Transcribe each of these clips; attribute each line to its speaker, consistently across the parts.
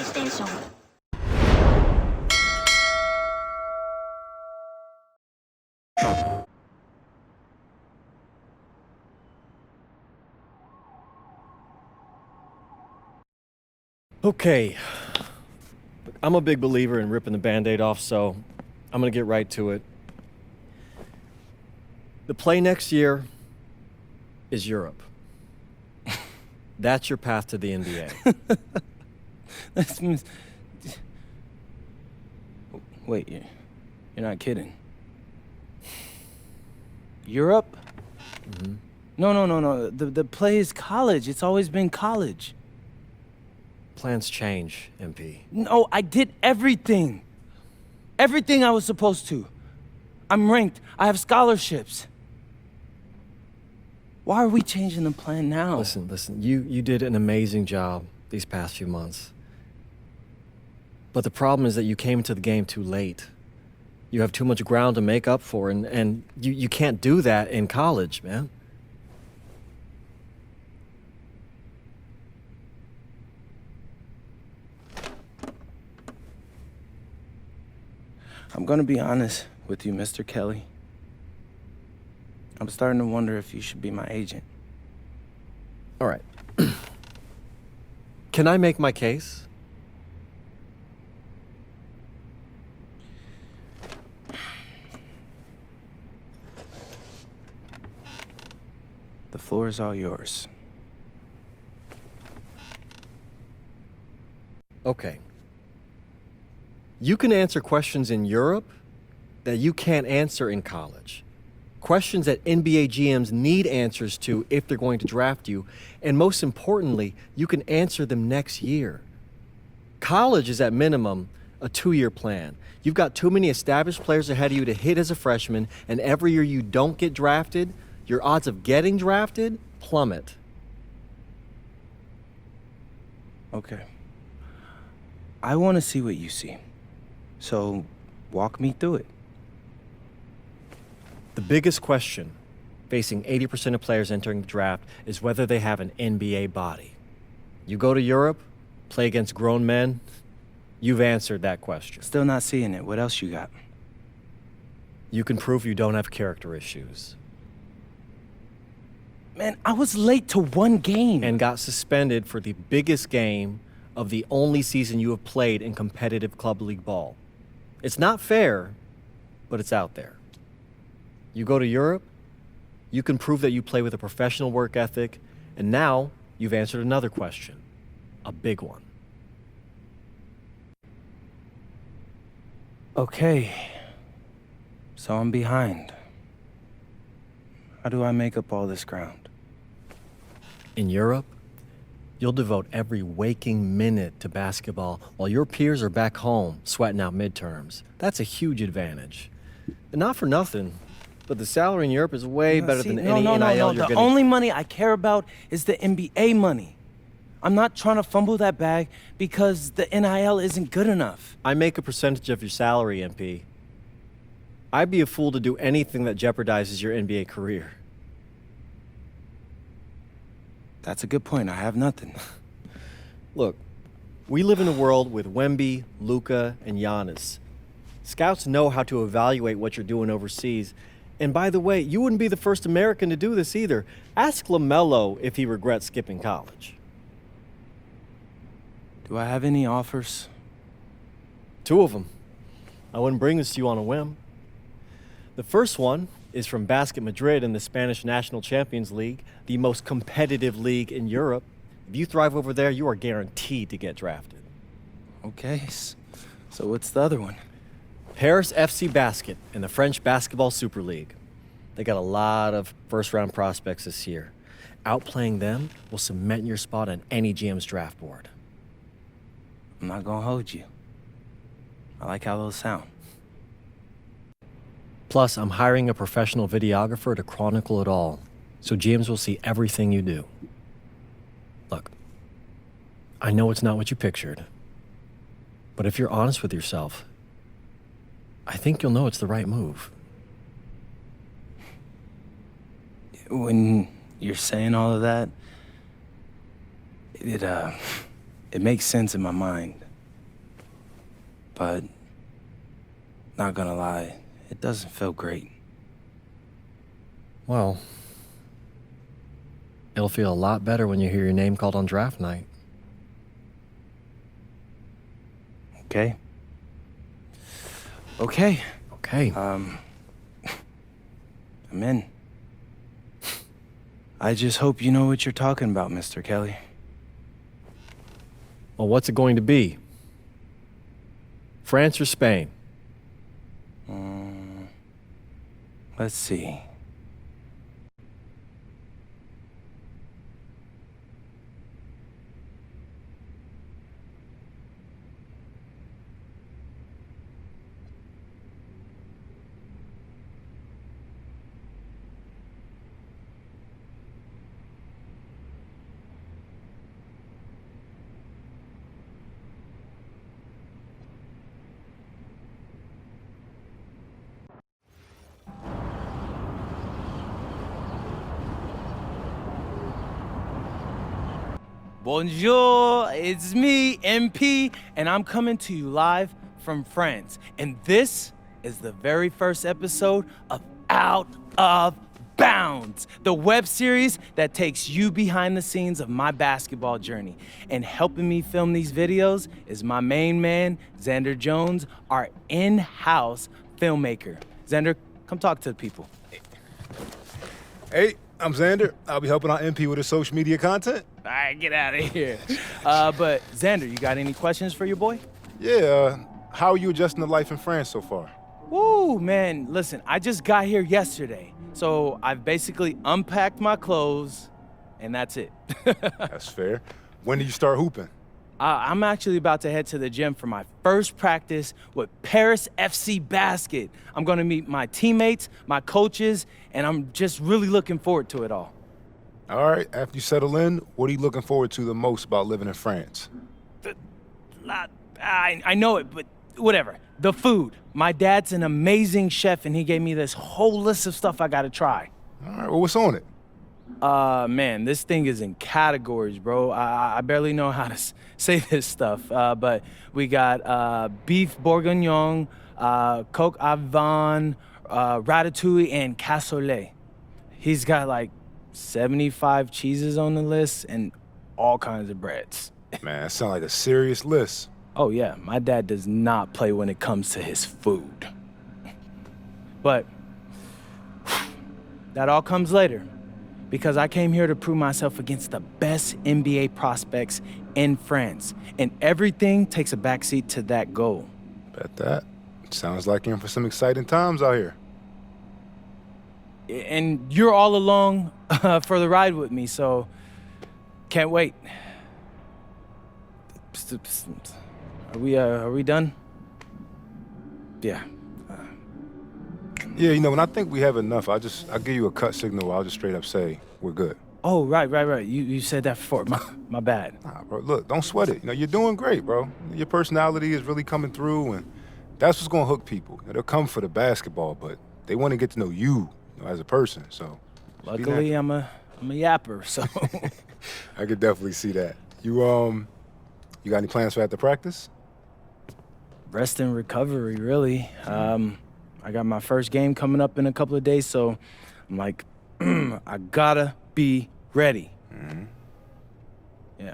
Speaker 1: PlayStation.
Speaker 2: Okay, I'm a big believer in ripping the Band-Aid off, so I'm gonna get right to it. The play next year is Europe. That's your path to the NBA.
Speaker 3: Wait, you're not kidding. Europe?
Speaker 2: Mm-hmm.
Speaker 3: No. The play is college. It's always been college.
Speaker 2: Plans change, MP.
Speaker 3: No, I did everything. Everything I was supposed to. I'm ranked. I have scholarships. Why are we changing the plan now?
Speaker 2: Listen, you did an amazing job these past few months. But the problem is that you came into the game too late. You have too much ground to make up for, and you can't do that in college, man.
Speaker 3: I'm gonna be honest with you, Mr. Kelly. I'm starting to wonder if you should be my agent.
Speaker 2: All right. Can I make my case?
Speaker 3: The floor is all yours.
Speaker 2: Okay. You can answer questions in Europe that you can't answer in college. Questions that NBA GMs need answers to if they're going to draft you. And most importantly, you can answer them next year. College is at minimum a 2-year plan. You've got too many established players ahead of you to hit as a freshman, and every year you don't get drafted, your odds of getting drafted plummet.
Speaker 3: Okay. I want to see what you see. So, walk me through it.
Speaker 2: The biggest question facing 80% of players entering the draft is whether they have an NBA body. You go to Europe, play against grown men, you've answered that question.
Speaker 3: Still not seeing it. What else you got?
Speaker 2: You can prove you don't have character issues.
Speaker 3: Man, I was late to one game.
Speaker 2: And got suspended for the biggest game of the only season you have played in competitive club league ball. It's not fair, but it's out there. You go to Europe, you can prove that you play with a professional work ethic, and now you've answered another question, a big one.
Speaker 3: Okay. So I'm behind. How do I make up all this ground?
Speaker 2: In Europe, you'll devote every waking minute to basketball while your peers are back home sweating out midterms. That's a huge advantage. And not for nothing, but the salary in Europe is way better than any NIL you're
Speaker 3: The
Speaker 2: getting.
Speaker 3: only money I care about is the NBA money. I'm not trying to fumble that bag because the NIL isn't good enough.
Speaker 2: I make a percentage of your salary, MP. I'd be a fool to do anything that jeopardizes your NBA career.
Speaker 3: That's a good point. I have nothing.
Speaker 2: Look, we live in a world with Wemby, Luka, and Giannis. Scouts know how to evaluate what you're doing overseas. And by the way, you wouldn't be the first American to do this either. Ask LaMelo if he regrets skipping college.
Speaker 3: Do I have any offers?
Speaker 2: 2 of them. I wouldn't bring this to you on a whim. The first one is from Basket Madrid in the Spanish National Champions League, the most competitive league in Europe. If you thrive over there, you are guaranteed to get drafted.
Speaker 3: Okay, so what's the other one?
Speaker 2: Paris FC Basket in the French Basketball Super League. They got a lot of first-round prospects this year. Outplaying them will cement your spot on any GM's draft board.
Speaker 3: I'm not gonna hold you. I like how those sound.
Speaker 2: Plus, I'm hiring a professional videographer to chronicle it all, so GMs will see everything you do. Look, I know it's not what you pictured, but if you're honest with yourself, I think you'll know it's the right move.
Speaker 3: When you're saying all of that, it makes sense in my mind. but not gonna lie, it doesn't feel great.
Speaker 2: Well, it'll feel a lot better when you hear your name called on draft night.
Speaker 3: Okay? Okay.
Speaker 2: Okay.
Speaker 3: I'm in. I just hope you know what you're talking about, Mr. Kelly.
Speaker 2: Well, what's it going to be? France or Spain?
Speaker 3: Let's see. Bonjour, it's me, MP, and I'm coming to you live from France. And this is the very first episode of Out of Bounds, the web series that takes you behind the scenes of my basketball journey. And helping me film these videos is my main man, Xander Jones, our in-house filmmaker. Xander, come talk to the people.
Speaker 1: Hey, I'm Xander. I'll be helping out MP with his social media content.
Speaker 3: All right, get out of here. But Xander, you got any questions for your boy?
Speaker 1: Yeah, how are you adjusting to life in France so far?
Speaker 3: Woo, man, listen, I just got here yesterday. So I've basically unpacked my clothes, and that's it.
Speaker 1: That's fair. When do you start hooping?
Speaker 3: I'm actually about to head to the gym for my first practice with Paris FC Basket. I'm gonna meet my teammates, my coaches, and I'm just really looking forward to it all.
Speaker 1: All right, after you settle in, what are you looking forward to the most about living in France?
Speaker 3: I know it, but whatever. The food. My dad's an amazing chef, and he gave me this whole list of stuff I gotta try.
Speaker 1: All right, well, what's on it?
Speaker 3: Man, this thing is in categories, bro. I barely know how to say this stuff, but we got beef bourguignon, coq au vin, ratatouille, and cassoulet. He's got like 75 cheeses on the list and all kinds of breads.
Speaker 1: Man, that sounds like a serious list.
Speaker 3: Oh yeah, my dad does not play when it comes to his food. But that all comes later, because I came here to prove myself against the best NBA prospects in France, and everything takes a backseat to that goal.
Speaker 1: Bet that. Sounds like you're in for some exciting times out here.
Speaker 3: And you're all along for the ride with me, so can't wait. Are we done? Yeah.
Speaker 1: Yeah, you know, when I think we have enough, I'll give you a cut signal. I'll just straight up say we're good.
Speaker 3: Oh, right. You said that before. My bad.
Speaker 1: Nah, bro, look, don't sweat it. You know, you're doing great, bro. Your personality is really coming through, and that's what's gonna hook people. You know, they'll come for the basketball, but they want to get to know you, as a person. So,
Speaker 3: luckily, I'm a yapper, so.
Speaker 1: I could definitely see that. You got any plans for after practice?
Speaker 3: Rest and recovery, really. I got my first game coming up in a couple of days, so I'm like, I gotta be ready.
Speaker 1: Mm-hmm.
Speaker 3: Yeah.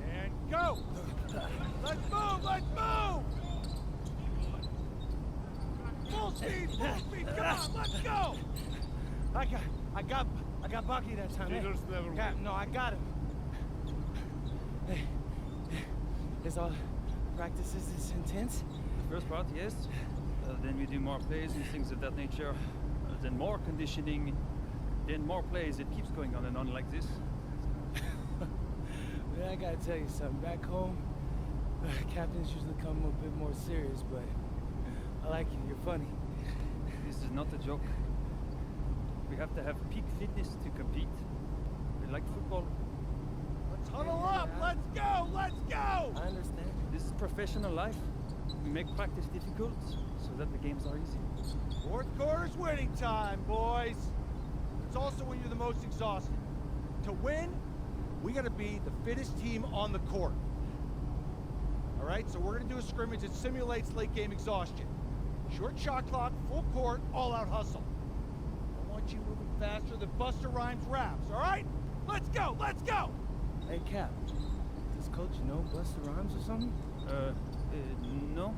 Speaker 4: And go! Let's move! Let's move! Full speed! Come on, let's go! I got Bucky that time. No, I got him. Hey, is all practices this intense?
Speaker 5: First part, yes. Then we do more plays and things of that nature. Then more conditioning. Then more plays. It keeps going on and on like this.
Speaker 3: Man, I gotta tell you something. Back home, captains usually come a bit more serious, but I like you. You're funny.
Speaker 5: This is not a joke. We have to have peak fitness to compete. We like football.
Speaker 4: Let's huddle up! Let's go! Let's go!
Speaker 3: I understand.
Speaker 5: This is professional life. We make practice difficult so that the games are easy.
Speaker 4: Fourth quarter's winning time, boys. It's also when you're the most exhausted. To win, we gotta be the fittest team on the court. All right, so we're gonna do a scrimmage that simulates late game exhaustion. Short shot clock, full court, all out hustle. I want you moving faster than Busta Rhymes raps, all right? Let's go, let's go!
Speaker 3: Hey, Cap. Does coach know Busta Rhymes or something?
Speaker 5: No.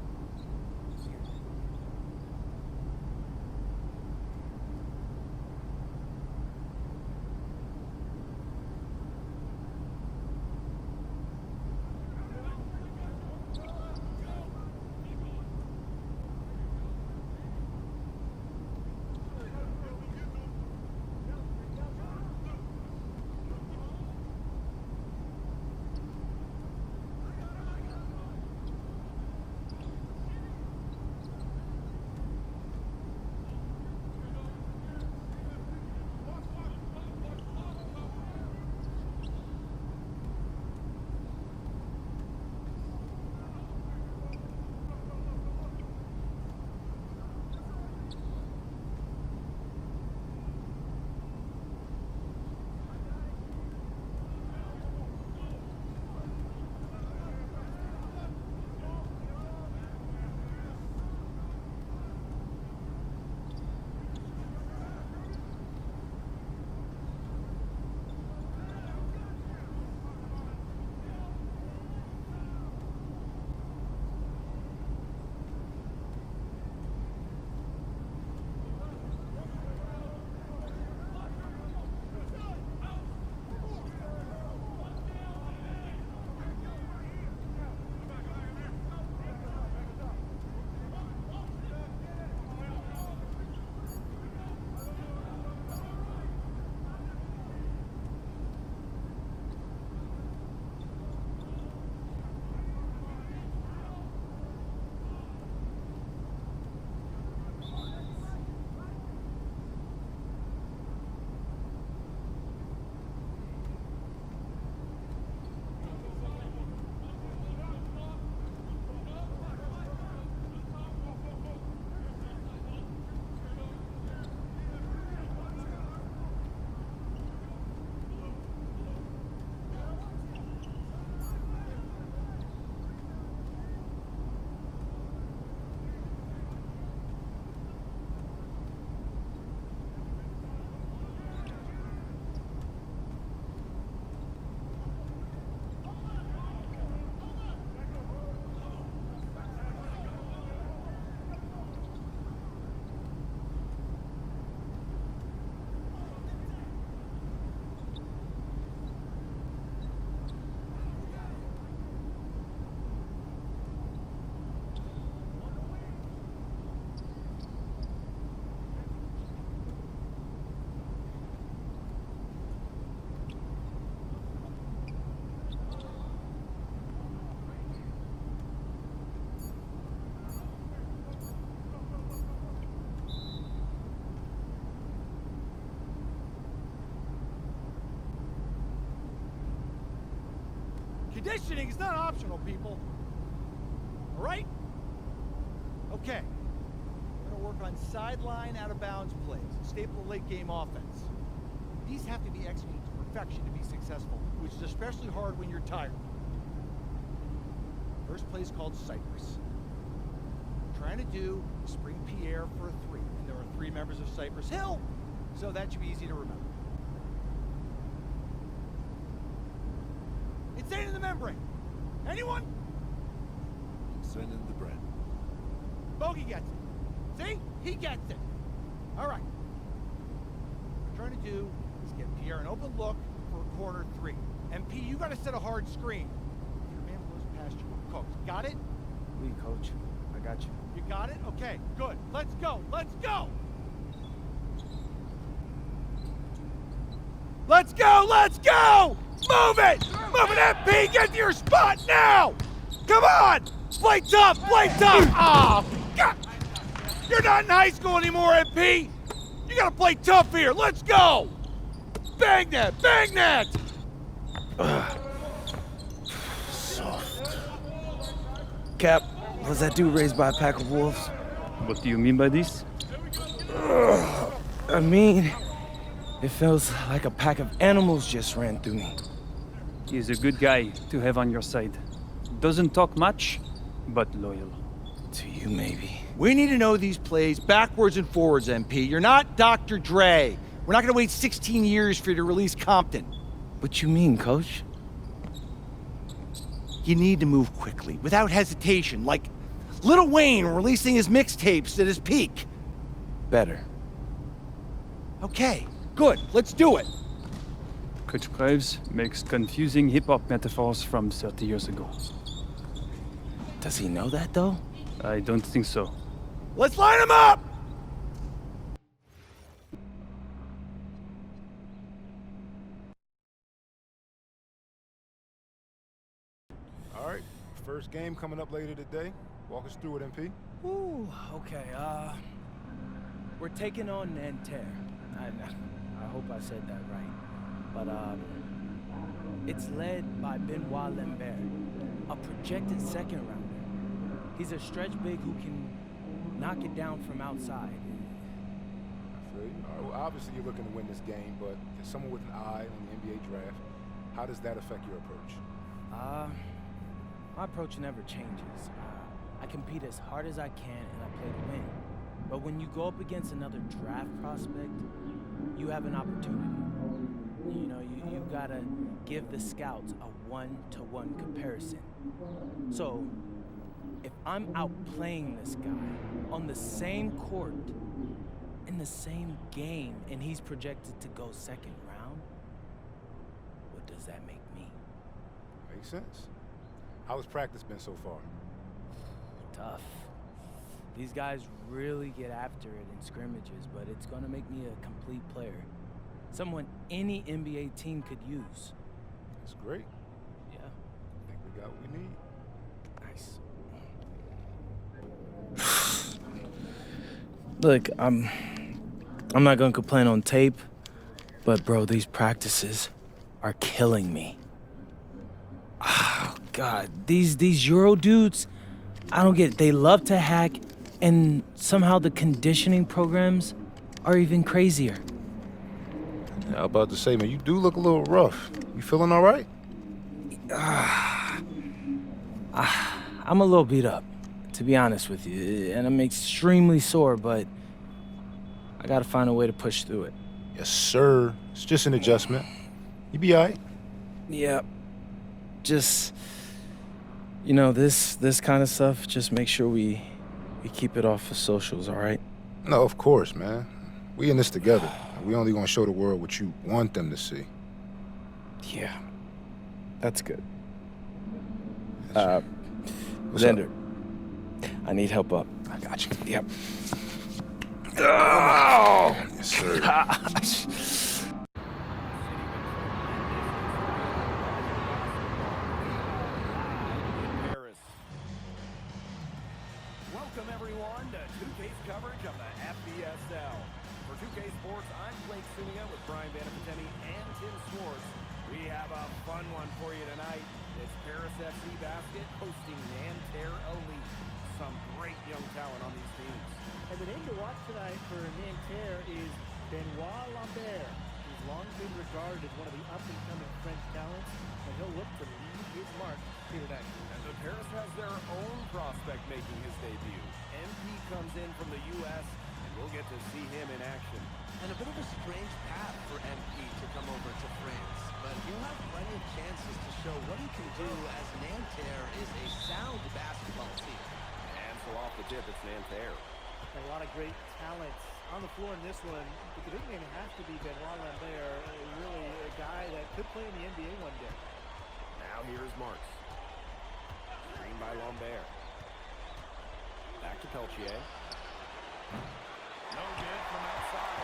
Speaker 4: Conditioning is not optional, people. All right? Okay. We're gonna work on sideline out-of-bounds plays, staple of late game offense. These have to be executed to perfection to be successful, which is especially hard when you're tired. First play is called Cypress. What we're trying to do is spring Pierre for a three, and there are 3 members of Cypress Hill, so that should be easy to remember. Insane in the membrane. Anyone?
Speaker 6: Send in the bread.
Speaker 4: Bogey gets it. See? He gets it. All right. What we're trying to do is get Pierre an open look for a corner 3. MP, you got to set a hard screen. Your man blows past you with cooked. Got it?
Speaker 3: Oui, coach. I got you.
Speaker 4: You got it? Okay, good. Let's go. Let's go. Let's go. Let's go. Move it. Move it, MP. Get to your spot now. Come on. Play tough. Play tough. Oh, God. You're not in high school anymore, MP. You got to play tough here. Let's go. Bang that. Bang that.
Speaker 3: Cap, Was that dude raised by a pack of wolves?
Speaker 5: What do you mean by this?
Speaker 3: I mean, it feels like a pack of animals just ran through me.
Speaker 5: He's a good guy to have on your side. Doesn't talk much, but loyal.
Speaker 3: To you, maybe.
Speaker 4: We need to know these plays backwards and forwards, MP. You're not Dr. Dre. We're not gonna wait 16 years for you to release Compton.
Speaker 3: What you mean, Coach?
Speaker 4: You need to move quickly, without hesitation, like Lil Wayne releasing his mixtapes at his peak.
Speaker 3: Better.
Speaker 4: Okay, good, let's do it.
Speaker 5: Coach Graves makes confusing hip-hop metaphors from 30 years ago.
Speaker 3: Does he know that, though?
Speaker 5: I don't think so.
Speaker 4: Let's line them up!
Speaker 1: All right, first game coming up later today. Walk us through it, MP.
Speaker 3: Ooh, okay, we're taking on Nanterre. I hope I said that right. But, it's led by Benoit Lambert, a projected second rounder. He's a stretch big who can knock it down from outside.
Speaker 1: I feel you. All right, well, obviously you're looking to win this game, but as someone with an eye on the NBA draft, how does that affect your approach?
Speaker 3: My approach never changes. I compete as hard as I can and I play to win. But when you go up against another draft prospect, you have an opportunity. You know, you gotta give the scouts a one-to-one comparison. So, if I'm outplaying this guy on the same court, in the same game, and he's projected to go second round, what does that make me?
Speaker 1: Makes sense. How has practice been so far?
Speaker 3: Tough. These guys really get after it in scrimmages, but it's gonna make me a complete player. Someone any NBA team could use.
Speaker 1: That's great.
Speaker 3: Yeah.
Speaker 1: I think we got what we need.
Speaker 3: Nice. Look, I'm not gonna complain on tape, but bro, these practices are killing me. Oh God, these Euro dudes, I don't get it. They love to hack, and somehow the conditioning programs are even crazier.
Speaker 1: Yeah, I'm about to say, man, you do look a little rough. You feeling all right?
Speaker 3: I'm a little beat up, to be honest with you, and I'm extremely sore, but I gotta find a way to push through it.
Speaker 1: Yes, sir. It's just an adjustment. You be all right.
Speaker 3: Yeah, just, you know, this kind of stuff, just make sure we keep it off of socials, all right?
Speaker 1: No, of course, man. We in this together. We only gonna show the world what you want them to see.
Speaker 3: Yeah, that's good.
Speaker 1: What's
Speaker 3: Xander,
Speaker 1: up?
Speaker 3: I need help up.
Speaker 1: I got you.
Speaker 3: Yep.
Speaker 1: Oh! Yes, sir.
Speaker 3: Gosh.
Speaker 7: Welcome everyone to 2K's coverage of the FBSL. For 2K Sports, I'm Blake Sunia with Brian Vanapatemi and Tim Swartz. We have a fun one for you tonight. It's Paris FC Basket hosting Nanterre Elite. Some great young talent on these teams.
Speaker 8: And the name to watch tonight for Nanterre is Benoit Lambert, who's long been regarded as one of the up-and-coming French talents, and he'll look to leave his mark here tonight.
Speaker 7: And the Paris has their own prospect making his debut. MP comes in from the U.S., and we'll get to see him in action.
Speaker 9: And a bit of a strange path for MP to come over to France, but he'll have plenty of chances to show what he can do as Nanterre is a sound basketball team.
Speaker 7: And so off the tip, it's Nanterre.
Speaker 8: And a lot of great talent on the floor in this one. It doesn't even have to be Benoit Lambert, really a guy that could play in the NBA one day.
Speaker 7: Now here's Marks. Screen by Lambert. Back to Peltier. No good from outside.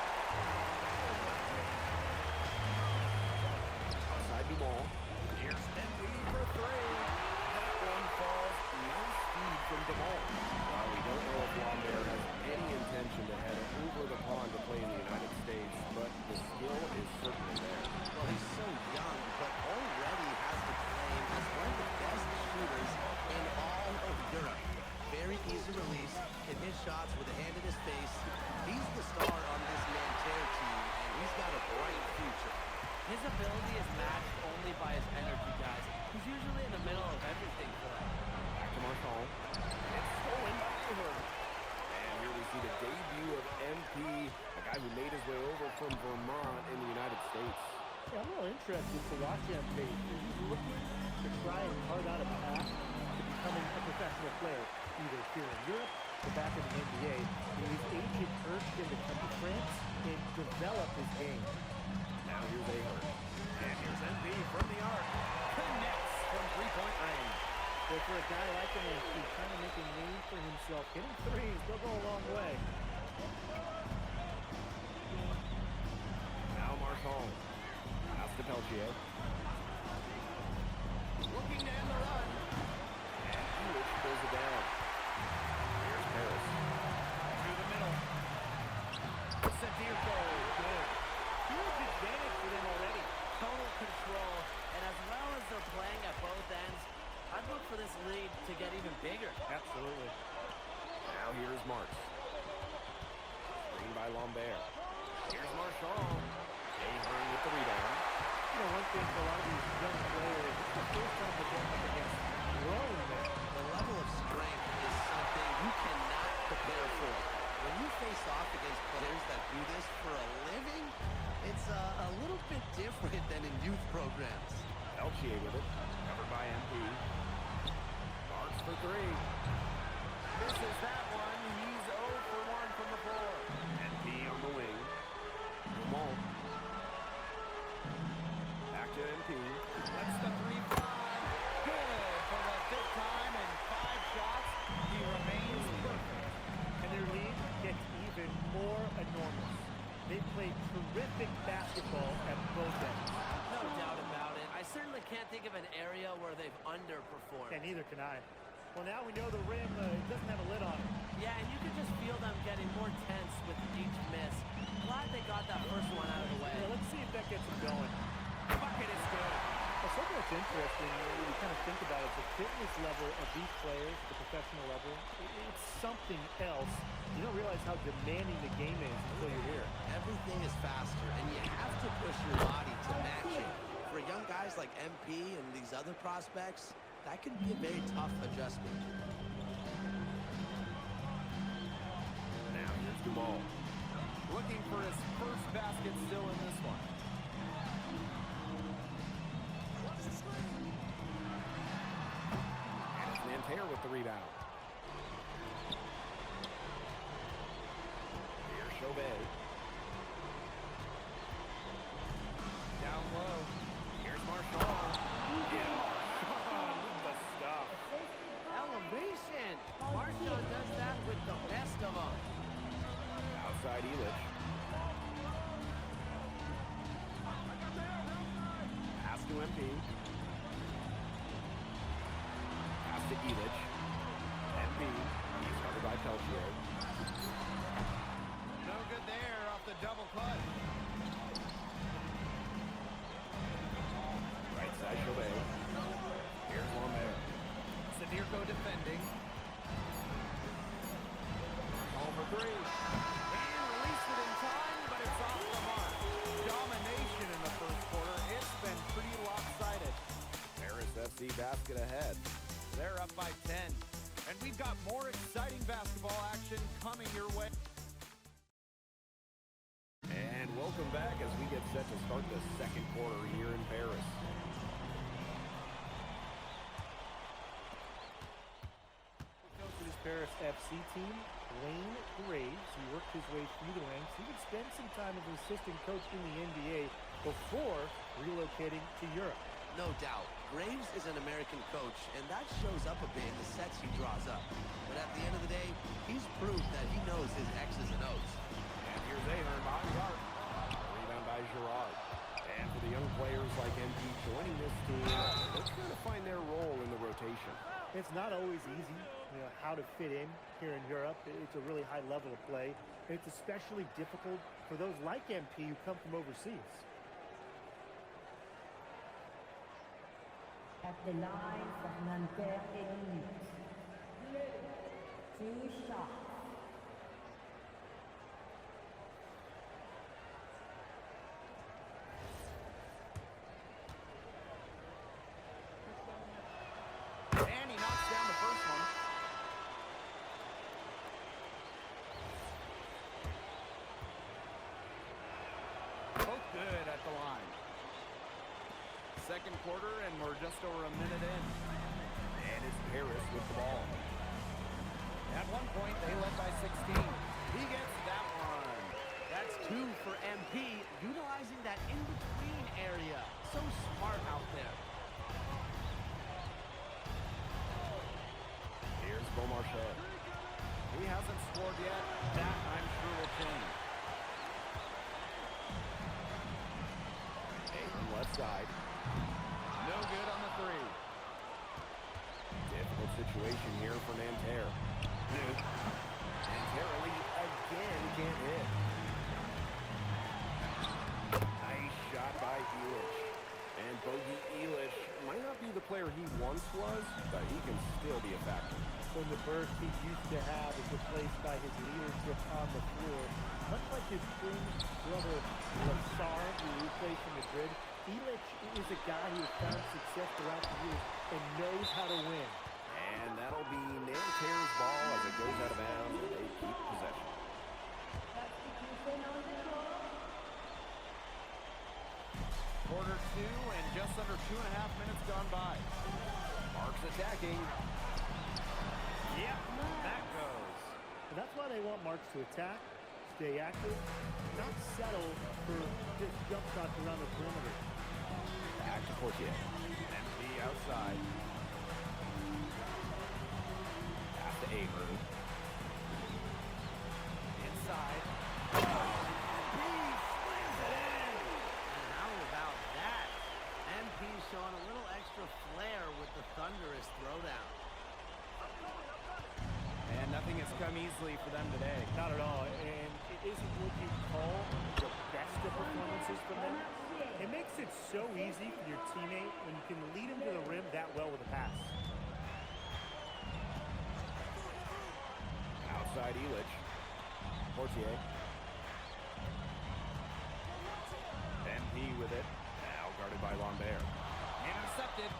Speaker 7: Outside Dumont. Here's MP for three. That one falls. Nice speed from Dumont. Well, we don't know if Lambert has any intention to head over the pond to play in the United States, but the skill is certainly there.
Speaker 9: Well, he's so young, but already has the claim as one of the best shooters in all of Europe. shots with a hand in his face. He's the star on this Nanterre team, and he's got a bright future.
Speaker 10: His ability is matched only by his energy, guys. He's usually in the middle of everything for them.
Speaker 7: Back to Marshall. It's stolen by Ahern. And here we see the debut of MP, a guy who made his way over from Vermont in the United States.
Speaker 8: Yeah, I'm real interested to watch MP. He's looking to try and carve out a path to becoming a professional player, either here in Europe or back in the NBA. His agent urged him to come to France and develop his game.
Speaker 7: Now here's Ahern. And here's MP from the arc. Connects from three-point range.
Speaker 8: So for a guy like him, he's trying to make a name for himself. Hitting threes, they'll go a long way.
Speaker 7: Now Marshall. Pass to Peltier. Looking to end the run. And Hewitt pulls it down. Here's Paris. Through the middle. Sadirko. Good.
Speaker 8: Huge advantage for them already.
Speaker 10: Total control, and as well as they're playing at both ends, I'd look for this lead to get even bigger.
Speaker 8: Absolutely.
Speaker 7: Now here's Marks. Screen by Lambert. Here's Marchand. Ahern with the rebound.
Speaker 8: You know, one thing for a lot of these young players, it's the first time they're going up against grown men.
Speaker 9: The level of strength is something you cannot prepare for. When you face off against players that do this for a living, it's a little bit different than in youth programs.
Speaker 7: Peltier with it. Covered by MP. Marks for three. Misses that one. He's 0 for 1 from the floor. MP on the wing. Dumont. Back to MP. That's the 3-5. Good for the fifth time in 5 shots. He remains perfect.
Speaker 8: And their lead gets even more enormous. They play terrific basketball at both ends.
Speaker 10: No doubt about it. I certainly can't think of an area where they've underperformed.
Speaker 8: And neither can I. Well, now we know the rim doesn't have a lid on it.
Speaker 10: Yeah, and you can just feel them getting more tense with each miss. Glad they got that first one out of the way.
Speaker 8: Yeah, let's see if that gets them going.
Speaker 7: Bucket is good.
Speaker 8: Well, something that's interesting when you kind of think about it, the fitness level of these players, the professional level, it's something else. You don't realize how demanding the game is until you're here.
Speaker 9: Everything is faster, and you have to push your body to match it. For young guys like MP and these other prospects, that can be a very tough adjustment.
Speaker 7: Now here's Duval. Looking for his first basket still in this one. And it's Nanterre with the rebound. Here's Chauvet. Down low. Here's Marchand. Yeah, Marchand with the stuff.
Speaker 10: Elevation! Marchand does that with the best of them.
Speaker 7: Outside Elich. Pass to MP. Pass to Elich. MP. He's covered by Peltier. No good there off the double clutch. Right side Chauvet. Here's Lambert. Sadirko defending. Home for three. And released it in time, but it's off the mark. Domination in the first quarter. It's been pretty lopsided. Paris FC basket ahead. They're up by 10. And we've got more exciting basketball action coming your way. And welcome back as we get set to start the second quarter here in Paris.
Speaker 8: Coach of this Paris FC team, Wayne Graves, he worked his way through the ranks. He would spend some time as an assistant coach in the NBA before relocating to Europe.
Speaker 9: No doubt, Graves is an American coach, and that shows up a bit in the sets he draws up. But at the end of the day, he's proved that he knows his X's and O's.
Speaker 7: And here's Ahern behind the arc. Rebound by Girard. And for the young players like MP joining this team, they're trying to find their role in the rotation.
Speaker 8: It's not always easy, how to fit in here in Europe. It's a really high level of play. And it's especially difficult for those like MP who come from overseas.
Speaker 11: At the line for Nanterre Elite. 2 shots
Speaker 7: second quarter, and we're just over a minute in. And it's Paris with the ball. At one point, they led by 16. He gets that one.
Speaker 10: That's 2 for MP, utilizing that in-between area. So smart out there.
Speaker 7: Here's Beaumarchais. He hasn't scored yet. That, I'm sure, will change. Aiden left side. No good on the three. Difficult situation here for Nanterre. Nanterre again can't hit. Nice shot by Elish. And Bogey Elish might not be the player he once was, but he can still be a factor.
Speaker 8: So the burst he used to have is replaced by his leadership on the floor. Much like his twin brother Lassar, who replaced in Madrid, Elish is a guy who has found success throughout the years and knows how to win.
Speaker 7: And that'll be Nanterre's ball as it goes out of bounds, and they keep possession. Quarter 2 and just under 2.5 minutes gone by. Marks attacking. Yep, that goes.
Speaker 8: And that's why they want Marks to attack, stay active, not settle for just jump shots around the perimeter.
Speaker 7: Back to Portier. MP outside. Pass to Ahern. Inside. MP slams it in.
Speaker 10: And how about that? MP showing a little extra flair with the thunderous throwdown.
Speaker 7: And nothing has come easily for them today.
Speaker 8: Not at all, and it isn't what you call the best of performances from them. It makes it so easy for your teammate when you can lead him to the rim that well with a pass.
Speaker 7: Outside Elish. Portier. MP with it. Now guarded by Lambert. Intercepted.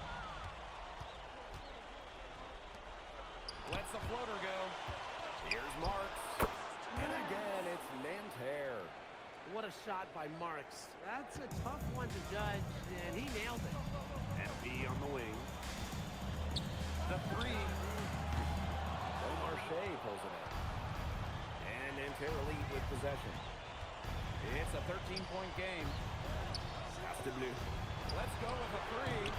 Speaker 7: Lets the floater go. Here's Marks. And again, it's Nanterre.
Speaker 10: What a shot by Marks. That's a tough one to judge, and he nailed it.
Speaker 7: MP on the wing. The three. Beaumarchais pulls it in. And Nanterre lead with possession. It's a 13-point game. Bleu. Let's go with a three.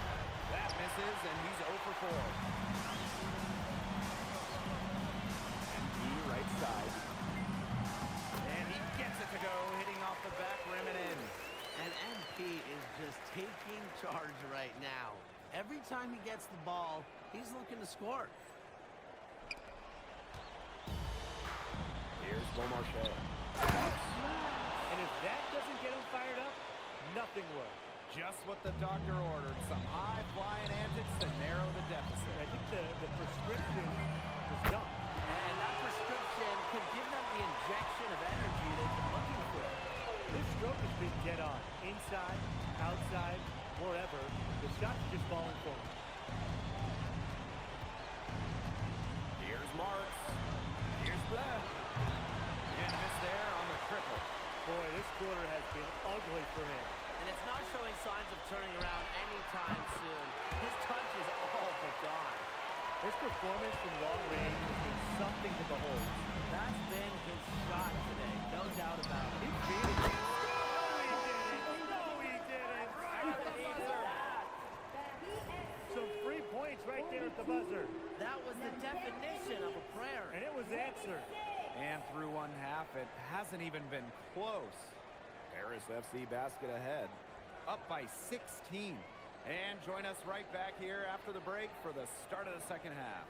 Speaker 7: That misses, and he's 0 for 4. MP right side. And he gets it to go, hitting off the back rim and in.
Speaker 10: And MP is just taking charge right now. Every time he gets the ball, he's looking to score.
Speaker 7: Here's Beaumarchais.
Speaker 8: And if that doesn't get him fired up, nothing will.
Speaker 7: Just what the doctor ordered. Some high-flying antics to narrow the deficit.
Speaker 8: I think the prescription was done.
Speaker 10: And that prescription could give them the injection of energy they've been looking for.
Speaker 8: This stroke has been dead on. Inside, outside, wherever. The shots are just falling for him.
Speaker 7: Here's Marks. Here's Blair. And miss there on the triple.
Speaker 8: Boy, this quarter has been ugly for him.
Speaker 10: And it's not showing signs of turning around anytime soon. His touch is all but gone.
Speaker 8: His performance from long range has been something to behold.
Speaker 10: That's been his shot today, no doubt about it.
Speaker 8: He beat it. No, he didn't. At the buzzer. Some free points right there at the buzzer.
Speaker 10: That was the definition of a prayer.
Speaker 8: And it was answered.
Speaker 7: And through one half, it hasn't even been close. Paris FC basket ahead, up by 16. And join us right back here after the break for the start of the second half.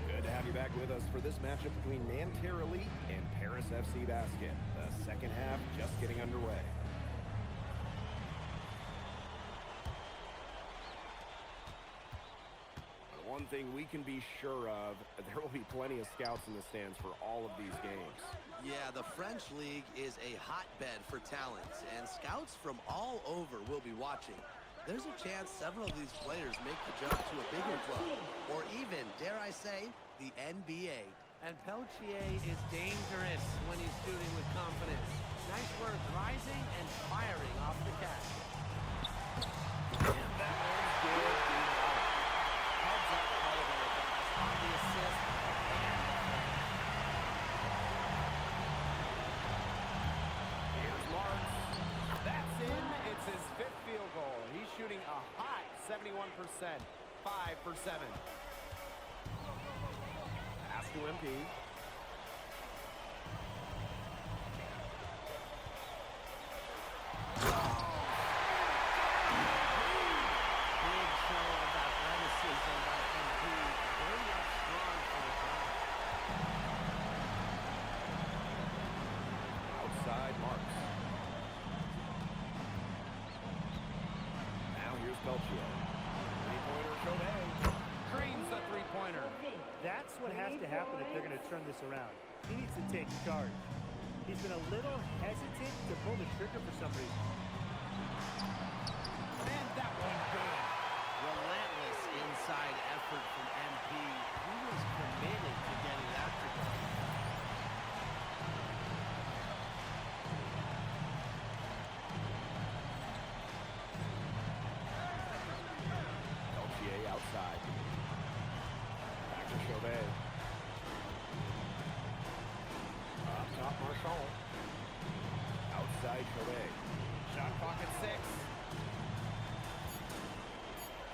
Speaker 7: Good to have you back with us for this matchup between Nanterre Elite and Paris FC Basket. The second half just getting underway. One thing we can be sure of, there will be plenty of scouts in the stands for all of these games.
Speaker 9: Yeah, the French League is a hotbed for talent, and scouts from all over will be watching. There's a chance several of these players make the jump to a bigger club, or even, dare I say, the NBA.
Speaker 10: And Peltier is dangerous when he's shooting with confidence. Nice work rising and firing off the catch.
Speaker 7: And that one's good.
Speaker 10: Heads up play there, guys, on the assist and the finish.
Speaker 7: Here's Marks. That's in. It's his 5th field goal. He's shooting a hot 71%. 5 for 7. Pass to MP.
Speaker 10: Big show of athleticism by MP. Very up strong for the job.
Speaker 7: Outside Marks. Now here's Belchier. Three-pointer, Chodet. Drains the three-pointer.
Speaker 8: That's what has to happen if they're going to turn this around. He needs to take charge. He's been a little hesitant to pull the trigger for some reason.
Speaker 7: And that one good.
Speaker 10: Relentless inside effort from MP. He was committed to getting after it.
Speaker 7: Belchier outside. Back to Chodet. Up top, Marchand. Outside Chodet. Shot clock at 6.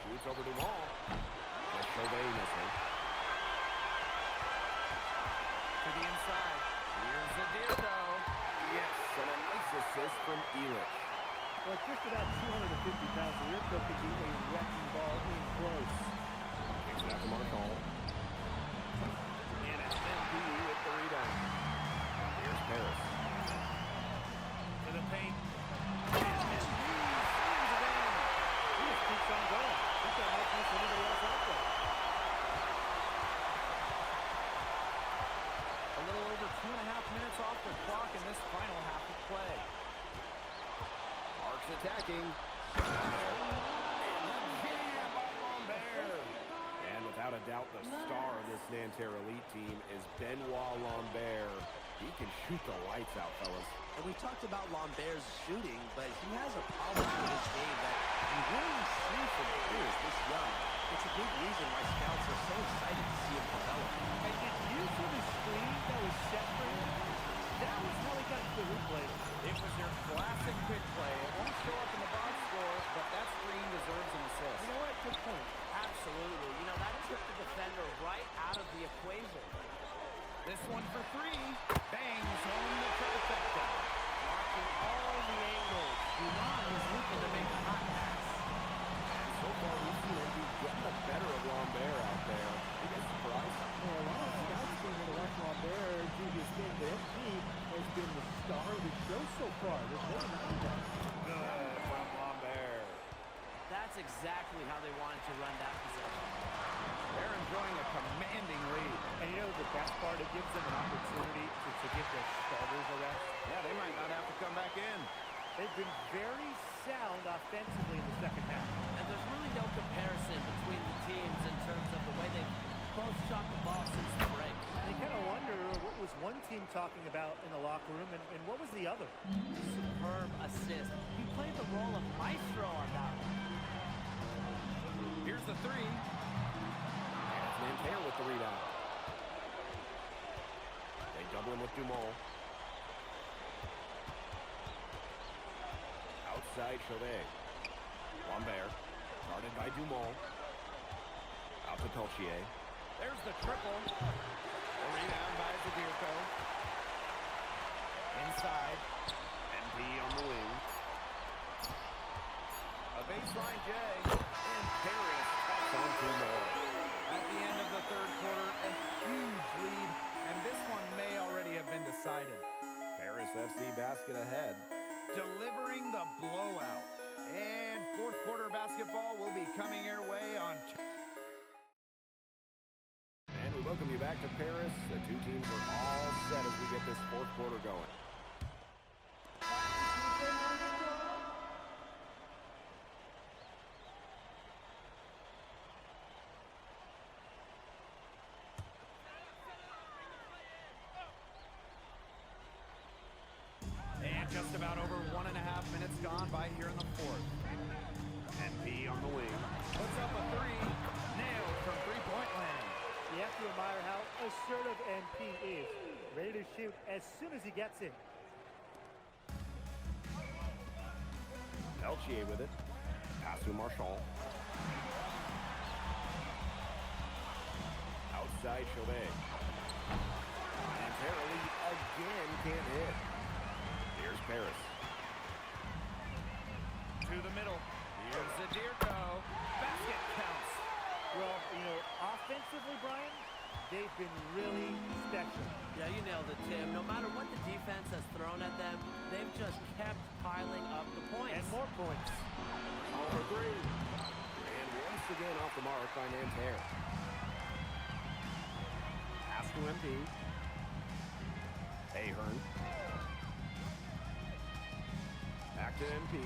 Speaker 7: Shoots over to Wall. And Chodet missing. To the inside. Here's Zadirko. Yes, and a nice assist from Elich.
Speaker 8: Well, just about 250 pounds, the Yurko could be a wrecking ball in close.
Speaker 7: Kicks it out to Marchand. And it's MP with the rebound. Here's Paris. To the paint. And MP slams it in.
Speaker 8: He just keeps on going. He's got more points than anybody else out there.
Speaker 7: A little over 2.5 minutes off the clock in this final half of play. Marks attacking. And without a doubt, the star of this Nanterre Elite team is Benoit Lambert. He can shoot the lights out, fellas.
Speaker 10: And we talked about Lambert's shooting, but he has a problem with his game that you rarely see from players this young. It's a big reason why scouts are so excited to see him develop.
Speaker 8: And did you see the screen that was set for him? That was how he got to the replay.
Speaker 7: It was your classic quick play. It won't show up in the box score, but that screen deserves an assist.
Speaker 8: You know what? Good point.
Speaker 10: Absolutely. You know, that took the defender right out of the equation.
Speaker 7: This one for 3. Bangs home the trifecta.
Speaker 10: Watching all the angles. Dumas is looking to make a hot pass.
Speaker 7: And so far, we've seen him be getting the better of Lambert out there. He gets surprised.
Speaker 8: Well, a lot of scouts being able to watch Lambert do his thing, but MP has been the star of the show so far. There's no denying that.
Speaker 7: Good from Lambert.
Speaker 10: That's exactly how they wanted to run that possession.
Speaker 7: They're enjoying a commanding lead.
Speaker 8: And you know the best part? It gives them an opportunity to give their starters a rest.
Speaker 7: Yeah, they might not have to come back in.
Speaker 8: They've been very sound offensively in the second half.
Speaker 10: And there's really no comparison between the teams in terms of the way they've both shot the ball since the break.
Speaker 8: And you kind of wonder what was one team talking about in the locker room and what was the other?
Speaker 10: Superb assist. He played the role of maestro on that one.
Speaker 7: Here's the 3. And it's Nanterre with the rebound. They double him with Dumont. Outside Chodet. Lambert. Guarded by Dumont. Out to Pelchier. There's the triple. The rebound by Zadirko. Inside. MP on the wing. A baseline J. And Paris taps on 2 more. At the end of the third quarter, a huge lead. And this one may already have been decided. Paris FC basket ahead. Delivering the blowout. And fourth quarter basketball will be coming your way on... And we welcome you back to Paris. The two teams are all set as we get this fourth quarter going. And
Speaker 8: gets it.
Speaker 7: Peltier with it. Pass to Marchand. Outside Chauvet. And Terrelli again can't hit. Here's Paris. To the middle. Here's Zadirko. Basket counts.
Speaker 8: Well, you know, offensively, Brian, they've been really special.
Speaker 10: Yeah, you nailed it, Tim. No matter what the defense has thrown at them, they've just kept piling up the points.
Speaker 8: And more points.
Speaker 7: Over three. And once again off the mark by Nanterre. Pass to MP. Ahern. Back to MP.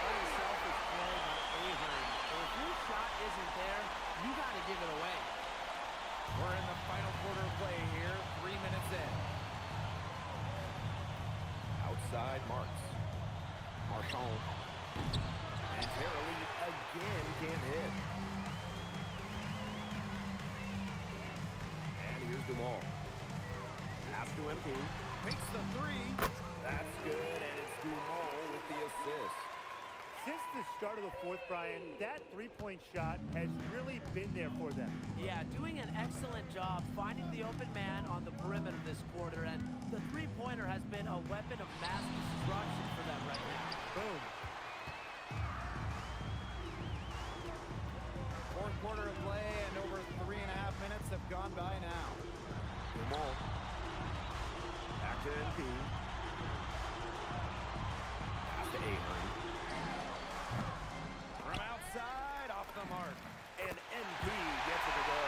Speaker 10: Unselfish play by Ahern. So if your shot isn't there, you got to give it away.
Speaker 7: We're in the final quarter of play here, 3 minutes in. Outside Marks. Marchand. And Terrelli again can't hit. And here's Dumas. Pass to MP. Makes the three. That's good, and it's Dumas with the assist.
Speaker 8: Since the start of the fourth, Brian, that three-point shot has really been there for them.
Speaker 10: Yeah, doing an excellent job finding the open man on the perimeter this quarter, and the three-pointer has been a weapon of mass destruction for them right now.
Speaker 8: Boom.
Speaker 7: Fourth quarter of play, and over 3.5 minutes have gone by now. Dumas. Back to MP. Pass to Ahern. From outside, off the mark. And MP gets it to go.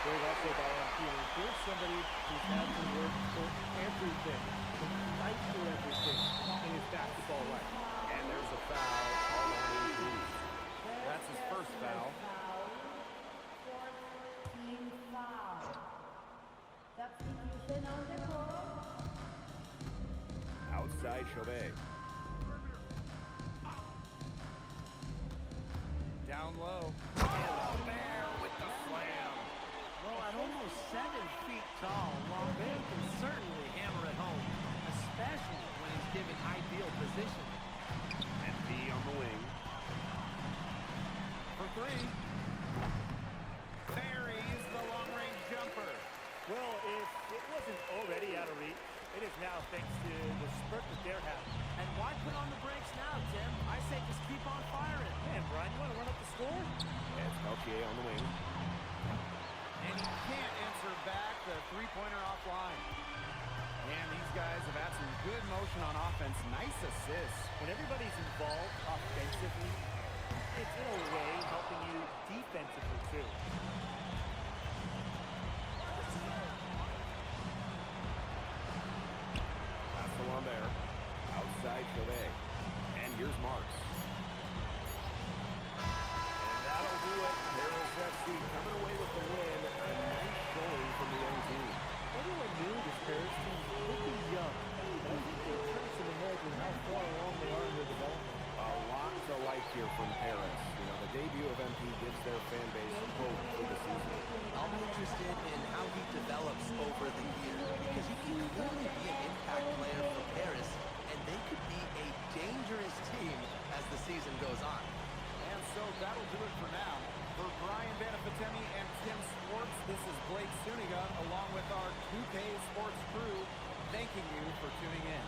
Speaker 8: Great also by MP. And here's somebody who's had to work for everything, to fight for everything in his basketball life.
Speaker 7: And there's a foul all on MP. That's his first foul.
Speaker 11: Team foul. Substitution on the court.
Speaker 7: Outside Chauvet. Down low. And there with the slam.
Speaker 10: Well, at almost 7 feet tall, Lambert can certainly hammer it home, especially when he's given ideal position.
Speaker 7: MP on the wing. For three. Buries the long-range jumper.
Speaker 8: Well, if it wasn't already out of reach, it is now thanks to the spurt that they're having.
Speaker 10: And why put on the brakes now, Tim? I say just keep on firing.
Speaker 8: Man, Brian, you want to run up the score?
Speaker 7: It's Peltier on the wing. And he can't answer back the three-pointer offline. And these guys have had some good motion on offense. Nice assists.
Speaker 8: When everybody's involved offensively, it's in a way helping you defensively too.
Speaker 7: Pass to Lambert. Outside Chauvet. And here's Marks. And that'll do it. Paris FC coming away with the win. A nice showing from the young team.
Speaker 8: Everyone knew this Paris team would be young, but I think they've turned some ahead in how far along they are in their development.
Speaker 7: A lot to like here from Paris. You know, the debut of MP gives their fan base hope for the season.
Speaker 10: I'll be interested in how he develops over the year, because he can really be an impact player for Paris, and they could be a dangerous team as the season goes on.
Speaker 7: And so that'll do it for now. For Brian Banafitemi and Tim Swartz, this is Blake Suniga, along with our 2K Sports crew, thanking you for tuning in.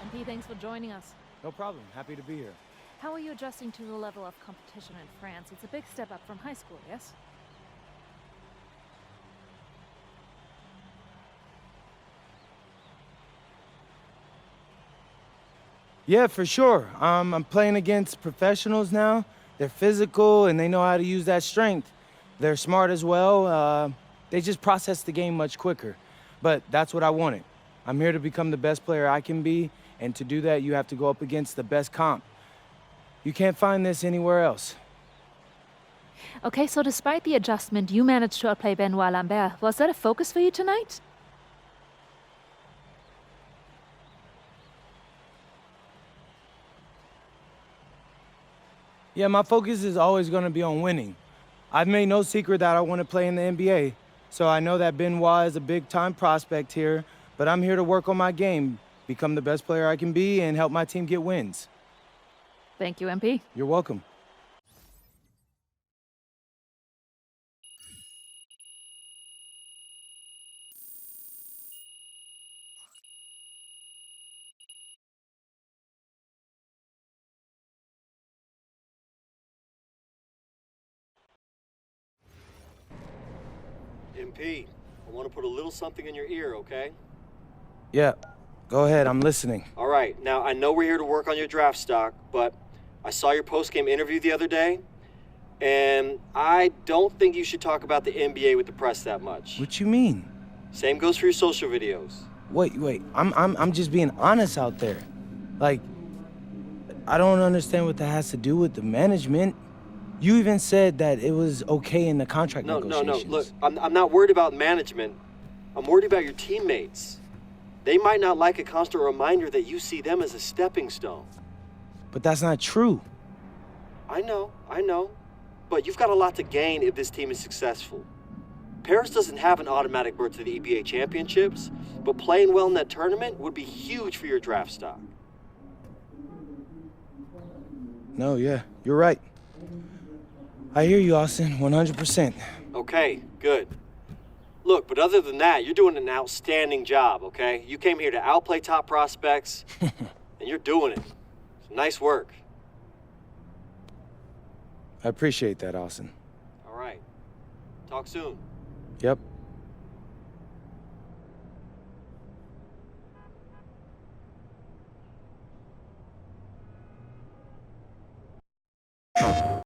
Speaker 12: MP, thanks for joining us.
Speaker 3: No problem. Happy to be here.
Speaker 12: How are you adjusting to the level of competition in France? It's a big step up from high school, yes?
Speaker 3: Yeah, for sure. I'm playing against professionals now. They're physical and they know how to use that strength. They're smart as well. They just process the game much quicker. But that's what I wanted. I'm here to become the best player I can be, and to do that, you have to go up against the best comp. You can't find this anywhere else.
Speaker 12: Okay, so despite the adjustment, you managed to outplay Benoit Lambert. Was that a focus for you tonight?
Speaker 3: Yeah, my focus is always going to be on winning. I've made no secret that I want to play in the NBA, So I know that Benoit is a big-time prospect here, but I'm here to work on my game, become the best player I can be, and help my team get wins.
Speaker 12: Thank you, MP.
Speaker 3: You're welcome.
Speaker 2: MP, I want to put a little something in your ear, okay?
Speaker 3: Yeah, go ahead, I'm listening.
Speaker 2: All right, now I know we're here to work on your draft stock, but I saw your post-game interview the other day, and I don't think you should talk about the NBA with the press that much.
Speaker 3: What you mean?
Speaker 2: Same goes for your social videos.
Speaker 3: Wait, I'm just being honest out there. Like, I don't understand what that has to do with the management. You even said that it was okay in the contract negotiations.
Speaker 2: No, look, I'm not worried about management. I'm worried about your teammates. They might not like a constant reminder that you see them as a stepping stone.
Speaker 3: But that's not true.
Speaker 2: I know. But you've got a lot to gain if this team is successful. Paris doesn't have an automatic berth to the EPA championships, but playing well in that tournament would be huge for your draft stock.
Speaker 3: No, yeah, you're right. I hear you, Austin, 100%.
Speaker 2: Okay, good. Look, but other than that, you're doing an outstanding job, okay? You came here to outplay top prospects, and you're doing it. So nice work.
Speaker 3: I appreciate that, Austin.
Speaker 2: All right. Talk soon.
Speaker 3: Yep.